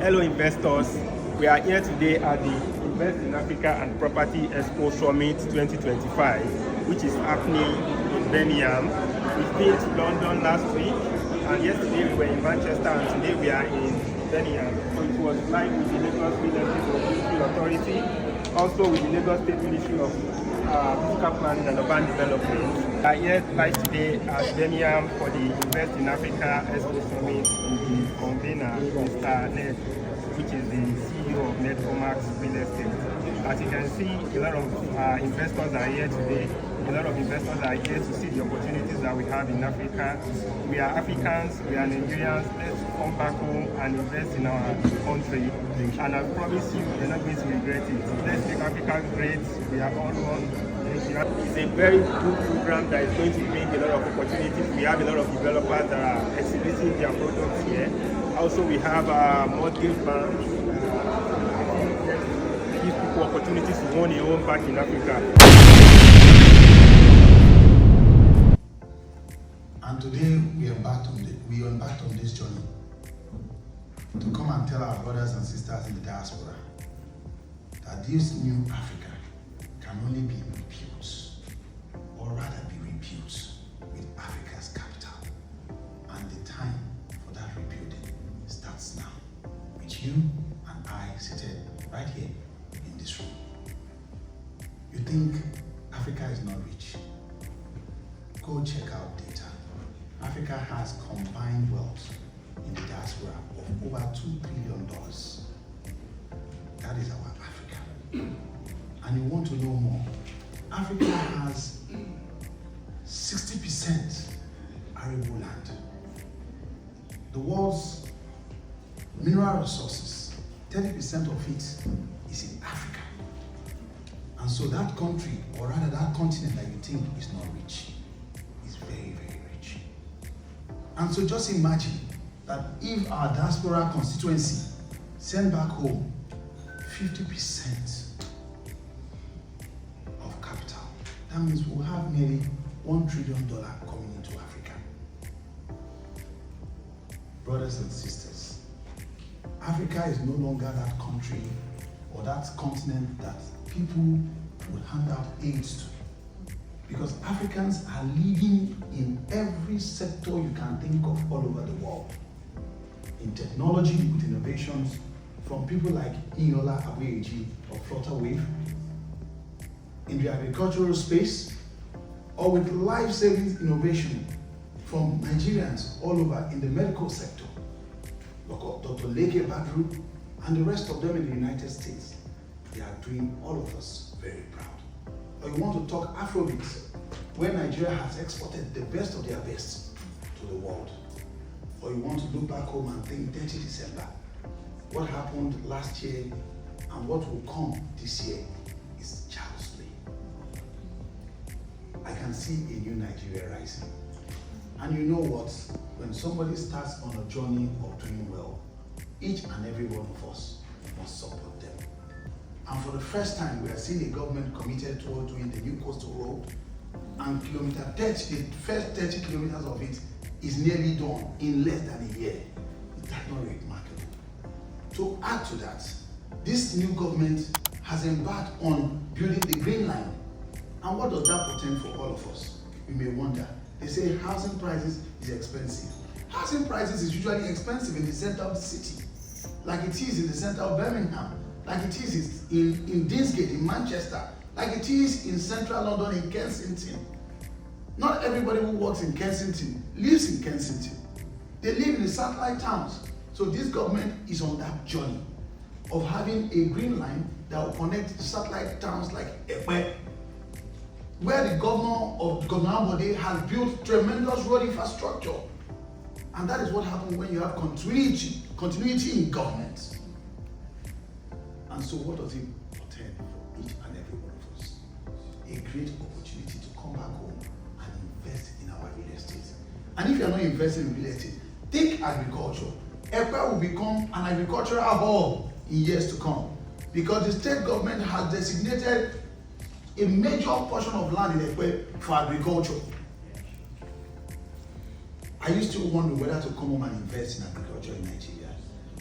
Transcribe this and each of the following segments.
Hello investors, we are here today at the Invest in Africa and Property Expo Summit 2025, which is happening in Birmingham. We've been to London last week, and yesterday we were in Manchester, and today we are in Birmingham. So it was live with the Lagos State Municipal Authority, also with the Lagos State Ministry of Physical Planning and Urban Development. We are here live today at Birmingham for the Invest in Africa Expo Summit with the convener, Mr. Ned, which is the CEO of Netcomax Real Estate. As you can see, a lot of investors are here today. A lot of investors are here to see the opportunities that we have in Africa. We are Africans, we are Nigerians. Let's come back home and invest in our country. And I promise you, you're not going to regret it. Let's make Africa great. We are all one. It's a very good program that is going to bring a lot of opportunities. We have a lot of developers that are exhibiting their products here. Also, we have mortgage banks. Give people opportunities to own a home back in Africa. And today we embarked on this journey to come and tell our brothers and sisters in the diaspora that this new Africa can only be rebuilt, or rather be rebuilt with Africa's capital. And the time for that rebuilding starts now, with you and I seated right here in this room. You think Africa is not rich? Go check out data. Africa has combined wealth in the diaspora of over $2 trillion. That is our Africa. And you want to know more? Africa has 60% arable land. The world's mineral resources, 30% of it is in Africa. And so that country, or rather that continent that you think is not rich, is very, very rich. And so just imagine that if our diaspora constituency send back home 50% of capital, that means we'll have nearly $1 trillion coming into Africa. Brothers and sisters, Africa is no longer that country or that continent that people would hand out aids to. Because Africans are leading in every sector you can think of all over the world. In technology, with innovations from people like Iola Abueji of Flutterwave, in the agricultural space, or with life-saving innovation from Nigerians all over in the medical sector, like Dr. Leke Badru and the rest of them in the United States. They are doing all of us very proud. Or you want to talk Afrobeats, where Nigeria has exported the best of their best to the world. Or you want to look back home and think 30 December, what happened last year and what will come this year is child's play. I can see a new Nigeria rising. And you know what? When somebody starts on a journey of doing well, each and every one of us must support them. And for the first time, we are seeing a government committed toward doing the new coastal road, and kilometer 30, the first 30 kilometers of it is nearly done in less than a year. Is that not remarkable? To add to that, this new government has embarked on building the Green Line. And what does that portend for all of us? We may wonder. They say housing prices is expensive. Housing prices is usually expensive in the center of the city, like it is in the center of Birmingham, like it is in Dinsgate, in Manchester, like it is in central London, in Kensington. Not everybody who works in Kensington lives in Kensington. They live in the satellite towns. So this government is on that journey of having a green line that will connect satellite towns like Ekpe, where the governor of Governor Ambode has built tremendous road infrastructure. And that is what happens when you have continuity in government. And so what does it portend for each and every one of us? A great opportunity to come back home and invest in our real estate. And if you're not investing in real estate, think agriculture. Ekpe will become an agricultural hub in years to come, because the state government has designated a major portion of land in Ekpe for agriculture. I used to wonder whether to come home and invest in agriculture in Nigeria.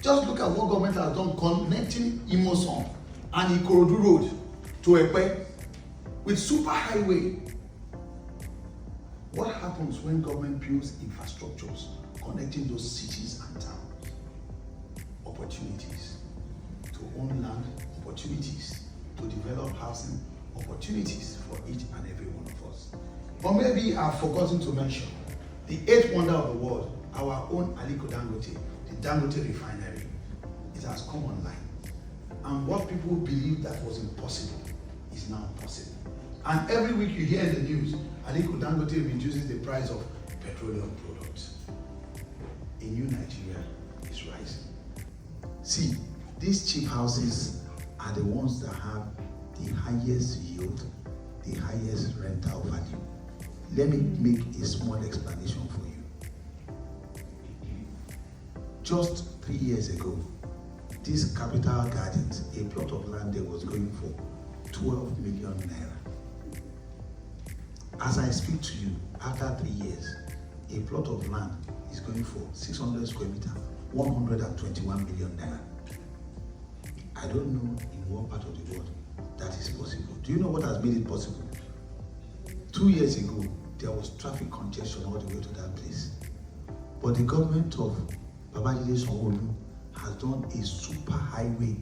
Just look at what government has done connecting Imoson and Ikorodu Road to Epe with super highway. What happens when government builds infrastructures connecting those cities and towns? Opportunities to own land, opportunities to develop housing, opportunities for each and every one of us. But maybe I've forgotten to mention the eighth wonder of the world, our own Aliko Dangote, the Dangote refinery. It has come online. And what people believed that was impossible is now possible. And every week you hear in the news, Aliko Dangote reduces the price of petroleum products. A new Nigeria is rising. See, these cheap houses are the ones that have the highest yield, the highest rental value. Let me make a small explanation for you. Just 3 years ago, this Capital Gardens, a plot of land there was going for 12 million naira. As I speak to you, after 3 years, a plot of land is going for 600 square meters, 121 million naira. I don't know in what part of the world that is possible. Do you know what has made it possible? 2 years ago, there was traffic congestion all the way to that place. But the government of Babajide Sanwo-Olu has done a super highway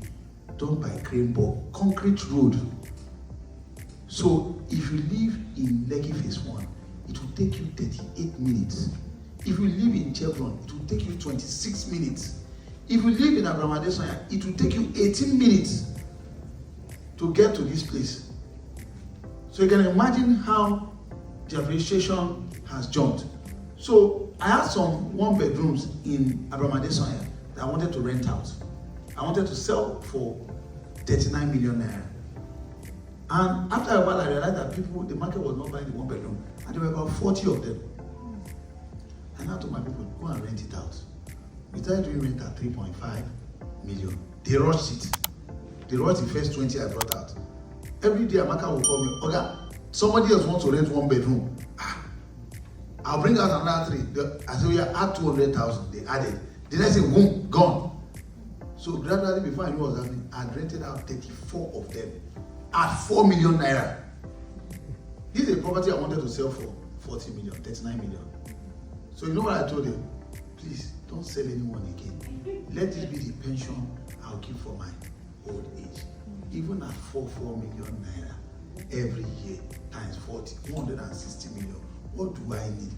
done by Cranebrook, concrete road. So if you live in Lekki Phase 1, it will take you 38 minutes. If you live in Chevron, it will take you 26 minutes. If you live in Abraham Adesanya, it will take you 18 minutes to get to this place. So you can imagine how the appreciation has jumped. So I had some 1 bedrooms in Abraham Adesanya that I wanted to rent out. I wanted to sell for 39 million naira. And after a while, I realized that the market was not buying the 1 bedroom, and there were about 40 of them. And I told my people, go and rent it out. We started doing rent at 3.5 million. They rushed it. They rushed the first 20 I brought out. Every day, Amaka will call me, okay, somebody else wants to rent 1 bedroom. I'll bring out another 3. I said, we add 200,000. They added. The next thing, boom, gone. So gradually, before I knew what was happening, I rented out 34 of them at 4 million naira. This is a property I wanted to sell for 40 million, 39 million. So you know what I told them? Please, don't sell anyone again. Let this be the pension I'll keep for my old age. Even at 4 million naira every year times 40, 160 million. What do I need?